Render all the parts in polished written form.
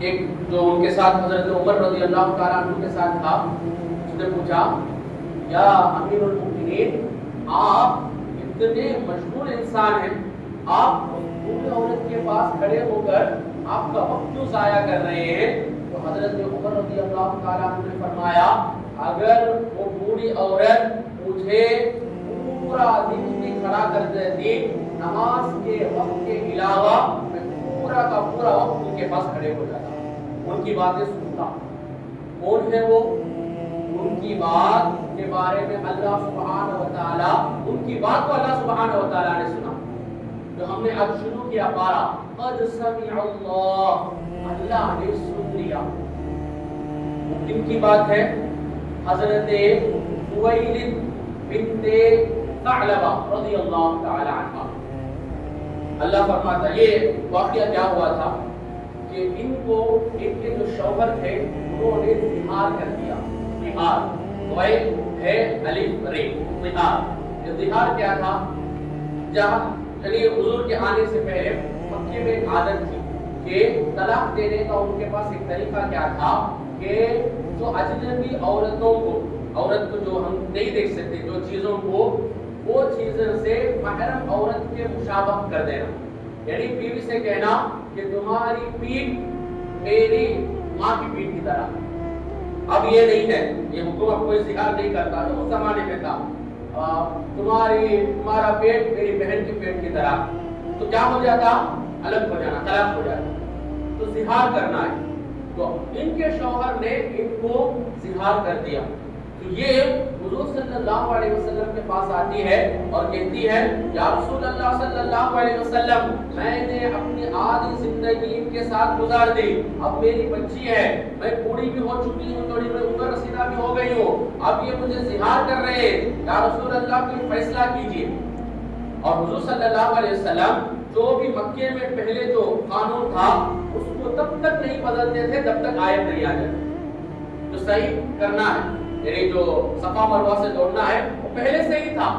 ایک جو ان کے ساتھ حضرت عمر رضی اللہ تعالیٰ عنہ کے ساتھ تھا، اس نے پوچھا یا امیر المؤمنین، آپ اتنے مشغول انسان ہیں، آپ بوڑھی عورت کے پاس کھڑے ہو کر آپ کا وقت کیوں ضائع کر رہے ہیں؟ تو حضرت عمر رضی اللہ تعالیٰ عنہ نے فرمایا اگر وہ بوڑھی عورت مجھے پورا دن بھی کھڑا کر دیتی نماز کے وقت کے علاوہ، میں پورا کا پورا وقت ان کے پاس کھڑے ہو جاتا، ان کی باتیں سنتا۔ کون ہے وہ؟ ان کی بات کے بارے میں اللہ سبحانہ و تعالیٰ، ان کی بات کو اللہ سبحانہ و تعالیٰ نے سنا، جو ہم نے اب شروع کیا پارا قد سمع اللہ، اللہ نے سن لیا۔ ان کی بات ہے حضرت خویلد بنت ثعلبہ رضی اللہ تعالی عنہ۔ اللہ فرماتا یہ واقعہ کیا ہوا تھا کہ ان کو ان کے جو شوہر تھے انہوں نے زہار کر دیا۔ زہار خویل ہے الف ری، زہار۔ یہ زہار کیا تھا؟ جہاں یعنی حضور کے آنے سے پہلے مکے میں ایک عادت تھی کہ طلاق دینے کا ان کے پاس ایک طریقہ کیا تھا کہ جو اجنبی عورتوں کو، عورت کو جو ہم نہیں دیکھ سکتے جو چیزوں کو، وہ چیزوں سے محرم عورت کے مشابہ کر دینا، یعنی بیوی سے کہنا کہ تمہاری پیٹھ میری ماں کی پیٹھ کی طرح۔ اب یہ نہیں ہے، یہ حکم اب کوئی زہار نہیں کرتا، جو اس زمانے میں تھا تمہارا پیٹ میری بہن کے پیٹ کی طرح، تو کیا ہو جاتا؟ الگ ہو جانا، طلاق ہو جاتا۔ تو زہار کرنا ہے، تو ان کے شوہر نے ان کو زہار کر دیا۔ تو یہ حضور صلی اللہ علیہ وسلم کے پاس آتی ہے اور کہتی ہے یا رسول اللہ صلی اللہ علیہ وسلم، میں نے اپنی آدھی زندگی ان کے ساتھ گزار دی، اب میری بچی ہے، میں بوڑھی بھی ہو چکی ہوں، تھوڑی میں عمر رسیدہ بھی ہو گئی ہوں، اب یہ مجھے زہار کر رہے ہیں، یا رسول اللہ کوئی فیصلہ کیجیے۔ اور حضور صلی اللہ علیہ وسلم جو بھی مکے میں پہلے جو قانون تھا اس کو تب تک نہیں بدلتے تھے جب تک آیت نہیں آ جاتی۔ جو صحیح کرنا ہے یعنی جو صفا مروہ سے دوڑنا ہے وہ پہلے سے ہی تھا،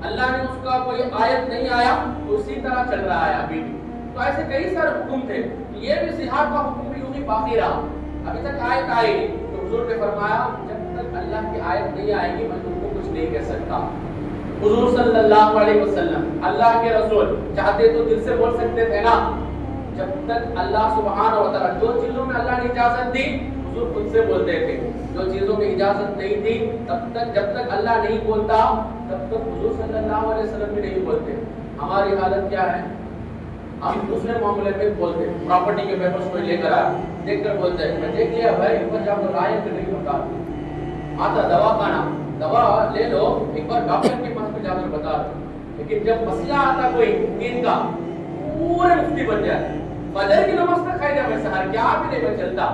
اللہ نے اس کا کوئی آیت نہیں آیا تو اسی طرح چل رہا ہے ابھی بھی۔ تو ایسے کئی سارے حکم تھے، یہ بھی زہار کا حکم بھی یوں ہی باقی رہا، ابھی تک آیت آئی نہیں۔ تو حضور نے فرمایا جب تک اللہ کی آیت نہیں آئے گی میں تم کو کچھ نہیں کہہ سکتا۔ حضور صلی اللہ علیہ وسلم اللہ کے رسول چاہتے تو دل سے بول سکتے تھے نا، جب تک اللہ سبحانہ و تعالیٰ جو چیزوں میں اللہ نے اجازت دی حضور خود سے بولتے تھے، جو چیزوں میں اجازت نہیں دی تب تک جب تک اللہ نہیں بولتا تب تک حضور صلی اللہ علیہ وسلم بھی نہیں بولتے۔ ہماری حالت کیا ہے؟ ہم دوسرے معاملے میں بولتے، پراپرٹی کے پیپرز کوئی لے کر آئے دیکھ کر بولتے ہیں میں دیکھ لیا بھائی، ایک بار جا کر رائے کہ نہیں بتا آتا، دوا کھانا دوا لے لو، ایک بار ڈاکٹر کے پاس جا کر بتا دو، لیکن جب مسئلہ آتا کوئی دین کا پورے مفتی بن جاتے، فجر کی نماز تک کھائے جا میں سہر کیا بھی نہیں چلتا،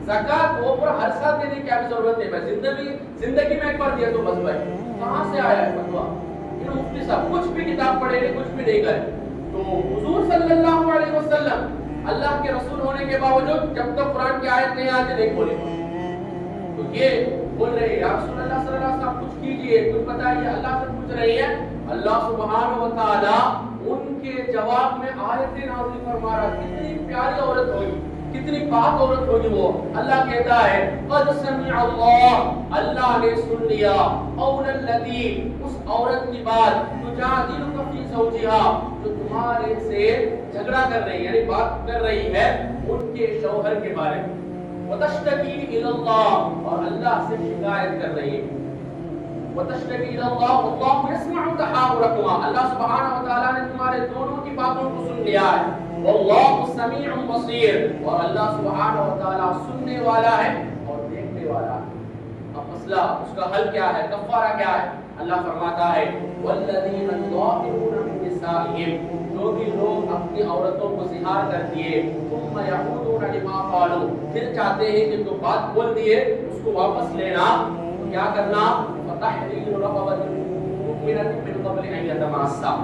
زکات وہ پر ہر سال دینے کی بھی ضرورت ہے، میں زندگی میں ایک بار دیا تو بس بھائی کہاں سے آیا ہے فتوا؟ یہ مفتی صاحب کچھ بھی کتاب پڑھے نہیں، کچھ بھی نہیں کرے۔ تو حضور صلی اللہ علیہ وسلم اللہ کے رسول ہونے کے باوجود جب تک قرآن کی آیت نہیں آتی نہیں بولے، تو یہ بول رہے ہیں یا رسول اللہ صلی اللہ علیہ وسلم کچھ کیجئے، کچھ بتائیے، اللہ سے پوچھ رہی ہے۔ اللہ سبحانہ و تعالی ان کے جواب میں آیت نازل فرما رہا، کتنی پیاری عورت ہوگی، کتنی پاک عورت ہوگی وہ۔ اللہ کہتا ہے قد سمع اللہ، اللہ نے سن لیا، قول الذی، اس عورت کی بات، تجادلک فی زوجہا، جو تمہارے سے جھگڑا کر رہی ہے یعنی بات کر رہی ہے ان کے شوہر کے بارے میں، وتشتکی الی اللہ، اور اللہ سے شکایت کر رہی ہے، وتشتکی الی اللہ واللہ یسمع تحاورکما، اللہ سبحانہ و تعالی نے تمہارے دونوں کی باتوں کو سن لیا ہے، واللہ سمیع بصیر، اور اللہ سبحانہ و تعالی سننے والا ہے اور دیکھنے والا ہے۔ اب مسئلہ اس کا حل کیا ہے، کفارہ کیا ہے؟ اللہ فرماتا ہے والذین یظاہرون من نسائہم، جو بھی لوگ اپنی عورتوں کو زہار کر دیے، ثم یعودون لما قالوا، پھر چاہتے ہیں کہ جو بات بول دیے اس کو واپس لینا، تو کیا کرنا؟ فتحریر رقبۃ مؤمنۃ من قبل ان یتماسا،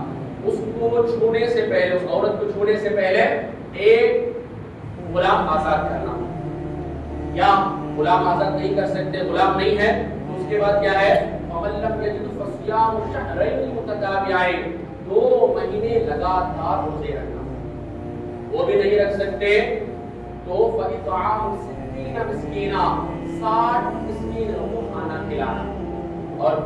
اس کو چھونے سے پہلے، اس عورت کو چھونے سے پہلے ایک غلام آزاد کرنا، یا غلام آزاد نہیں کر سکتے، غلام نہیں ہے تو اس کے بعد کیا ہے؟ فمن لم یجد فصیام شہرین متتابعین، 2 مہینے لگاتار روزے رکھنا، وہ بھی نہیں رکھ سکتے تو فَإِطْعَامُ 60 مسکینہ 60 مسکینوں کو کھانا کھلانا. اور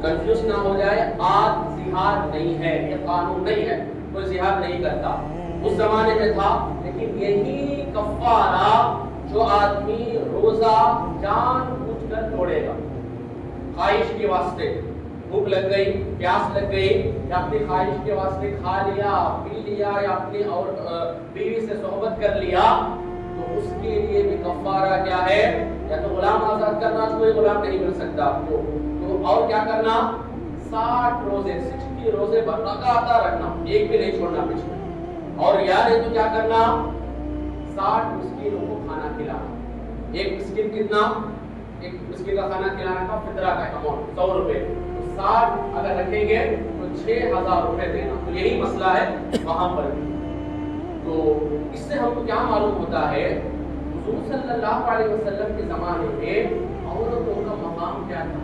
کنفیوز نہ ہو جائے، آج زہار نہیں ہے، یہ قانون نہیں ہے، کوئی زہار نہیں کرتا. اس زمانے میں تھا، لیکن یہی کفارہ جو آدمی روزہ جان بوجھ کر توڑے گا، خواہش کے واسطے، بھوک لگ گئی، پیاس لگ گئی، یا اپنی خواہش کے واسطے کھا لیا، پی لیا، یا اپنی اور بیوی سے صحبت کر لیا، تو اس کے لیے بھی کفارہ کیا ہے؟ یا تو غلام آزاد کرنا، کوئی غلام نہیں مل سکتا آپ کو، تو اور کیا کرنا؟ 60 روزے 60 روزے لگاتار رکھنا، ایک بھی نہیں چھوڑنا بیچ میں. اور یار تو کیا کرنا؟ 60 مسکینوں کو کھانا کھلانا. ایک مسکین کتنا؟ ایک مسکین کا کھانا کھلانا کا فطرہ کا اماؤنٹ 100 روپے، تو 60 اگر رکھیں گے تو 6000 روپے دینا. تو یہی مسئلہ ہے وہاں پر. تو اس سے ہم کو کیا معلوم ہوتا ہے؟ حضور صلی اللہ علیہ وسلم کے زمانے میں عورتوں کا مقام کیا تھا.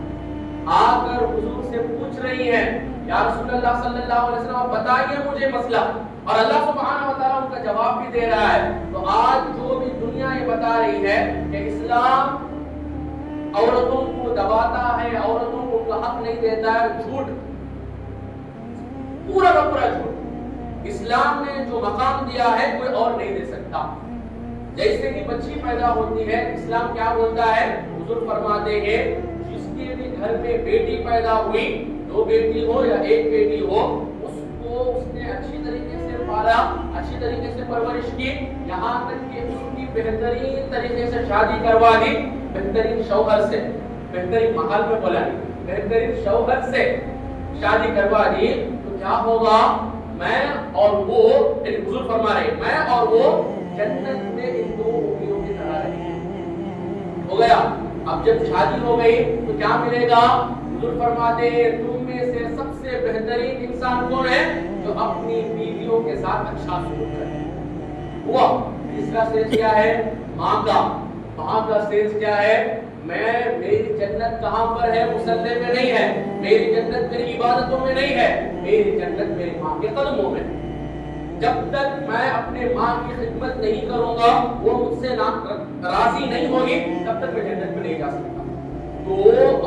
آ کر حضور سے پوچھ رہی ہیں، یا رسول اللہ صلی اللہ علیہ وسلم آپ بتائیے مجھے مسئلہ، اور اللہ سبحانہ و تعالیٰ ان کا جواب بھی دے رہا ہے. تو آج جو بھی دنیا یہ بتا رہی ہے کہ اسلام عورتوں کو دباتا ہے، عورتوں کو ان کا حق نہیں دیتا ہے، جھوٹ، پورا کا پورا جھوٹ. اسلام نے جو مقام دیا ہے کوئی اور نہیں دے سکتا. جیسے کہ بچی پیدا ہوتی ہے، اسلام کیا بولتا ہے؟ حضور فرماتے ہیں جس کے بھی گھر میں بیٹی پیدا ہوئی، 2 بیٹی ہو یا 1 بیٹی ہو، اس کو اس نے اچھی طریقے سے پالا، اچھی طریقے سے پرورش کی، یہاں تک کہ اس کی بہترین طریقے سے شادی کروا دی، بہترین شوہر سے، بہترین محل میں بولا نہیں، بہترین شوہر سے شادی کروا دی، تو کیا ہوگا؟ میں اور وہ، حضور فرما رہے ہیں میں اور وہ جنت میں ان 2 بیویوں کی طرح رہیں گے. ہو گیا. اب جب شادی ہو گئی تو کیا ملے گا؟ حضور فرماتے ہیں تم میں سے سب سے بہترین انسان کون ہے؟ جو اپنی بیویوں کے ساتھ اچھا سلوک کرے. ہوا. تیسرا سٹیج کیا ہے؟ ماں کا. ماں کا سٹیج کیا ہے؟ میری جنت کہاں پر ہے؟ مصلی میں نہیں ہے، میری جنت میری عبادتوں میں نہیں ہے، میری جنت میری ماں کے قدموں میں. جب تک میں اپنے ماں کی خدمت نہیں کروں گا، وہ مجھ سے راضی نہیں ہوگی، تب تک میں جنت میں نہیں جا سکتا. تو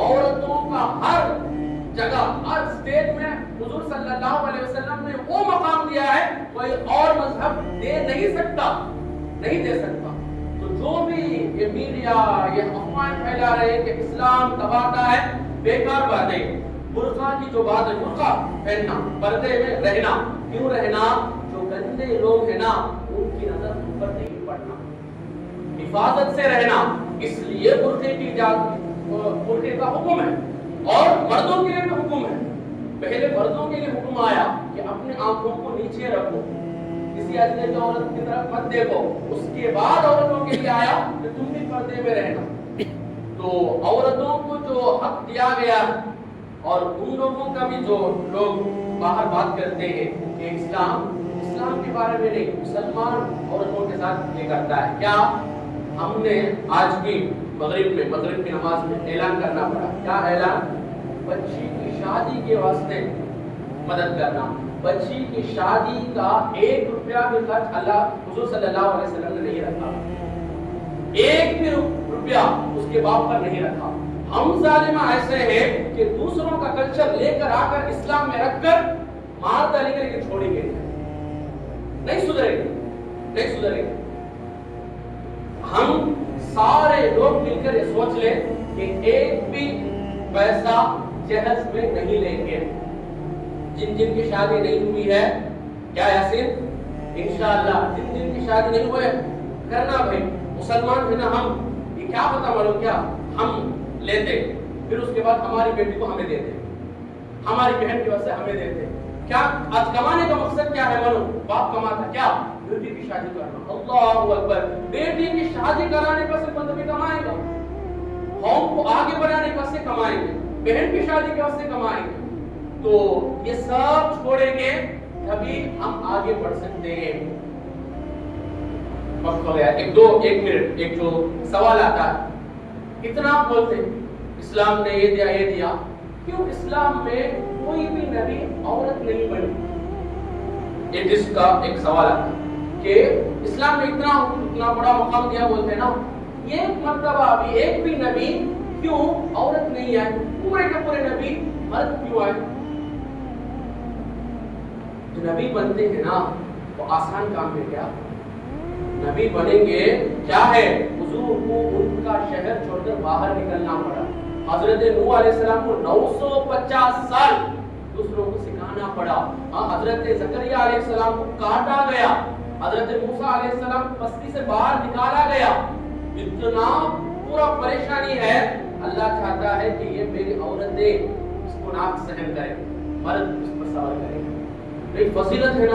عورتوں کا ہر جگہ، ہر سٹیج میں حضور صلی اللہ علیہ وسلم نے وہ مقام دیا ہے کوئی اور مذہب دے نہیں سکتا، نہیں دے سکتا. تو جو بھی یہ میڈیا یہ افواہیں پھیلا رہے ہیں کہ اسلام دباتا ہے، بیکار باتیں. برقع کی جو بات ہے، برقع پہننا، پردے میں رہنا، کیوں رہنا؟ جو گندے لوگ ہیں نا ان کی نظر ان پر نہیں پڑنا، حفاظت سے رہنا، اس لیے برقعے کی برقعے کا حکم ہے. اور مردوں کے لیے بھی حکم ہے. پہلے مردوں کے لیے حکم آیا کہ اپنے آنکھوں کو نیچے رکھو، کسی اجنبی عورت کی طرف مت دیکھو. اس کے بعد عورتوں کے لیے آیا کہ تم بھی پردے میں رہنا. تو عورتوں کو جو حق دیا گیا اور ان لوگوں کا بھی جو لوگ باہر بات کرتے ہیں کہ اسلام کے بارے میں نہیں، مسلمان عورتوں کے ساتھ یہ کرتا ہے. کیا ہم نے آج کی مغرب کی نماز میں اعلان کرنا پڑا. کیا اعلان؟ بچی کی شادی کے واسطے مدد کرنا. بچی کی شادی کا 1 روپیہ بھی خرچ اللہ حضور صلی اللہ علیہ وسلم نے نہیں رکھا. 1 بھی روپیہ اس کے باپ پر نہیں رکھا. ہم ظالمہ ایسے ہیں کہ دوسروں کا کلچر لے کر آ کر اسلام میں رکھ کر مار ڈالیں گے، لیکن چھوڑیں گے نہیں، سدھرے گے. ہم سارے لوگ مل کر یہ سوچ لیں کہ 1 بھی پیسہ جہیز میں نہیں لیں گے. جن کی شادی نہیں ہوئی ہے، کیا یاسین؟ انشاءاللہ جن کی شادی نہیں ہوئے کرنا. بھائی مسلمان ہیں نا ہم، یہ کیا پتا معلوم کیا ہم لیتے، پھر اس کے بعد ہماری بیٹی کو ہمیں دیتے، ہماری بہن کی وجہ سے ہمیں دیتے. کیا آج کمانے کا مقصد کیا ہے معلوم؟ باپ کماتا کیا؟ بیٹی کی شادی کرنا. اللہ اکبر. بیٹی کی شادی کرانے پر سے بندہ بھی کمائے گا، قوم کو آگے بڑھانے پر سے کمائیں گے، بہن کی شادی کے واسطے کمائیں گے. تو یہ سب چھوڑیں گے تبھی ہم آگے بڑھ سکتے ہیں. وقت ہو گیا. ایک منٹ. ایک جو سوال آتا ہے، اتنا بولتے اسلام نے یہ دیا، کیوں اسلام میں کوئی بھی نبی عورت نہیں بنی؟ یہ جس کا ایک سوال آتا ہے. کہ اسلام میں اتنا بڑا مقام دیا بولتے ہیں نا، ایک مرتبہ بھی ایک بھی نبی کیوں عورت نہیں آئے؟ پورے کے پورے نبی مرد کیوں آئے؟ جو نبی بنتے ہیں نا وہ آسان کام ہے کیا؟ نبی بنیں گے کیا ہے؟ حضور کو ان کا شہر چھوڑ کر باہر نکلنا پڑا. حضرت نوح علیہ السلام کو 950 سال دوسروں کو سکھانا پڑا. حضرت زکریا علیہ السلام کو کاٹا گیا. حضرت موسیٰ علیہ السلام کو بستی سے باہر نکالا گیا. اتنا پورا پریشانی ہے. اللہ چاہتا ہے کہ یہ میری عورتیں اس کو ناک سہن کریں، مرد اس پر سوار کریں. ایک فضیلت ہے نا.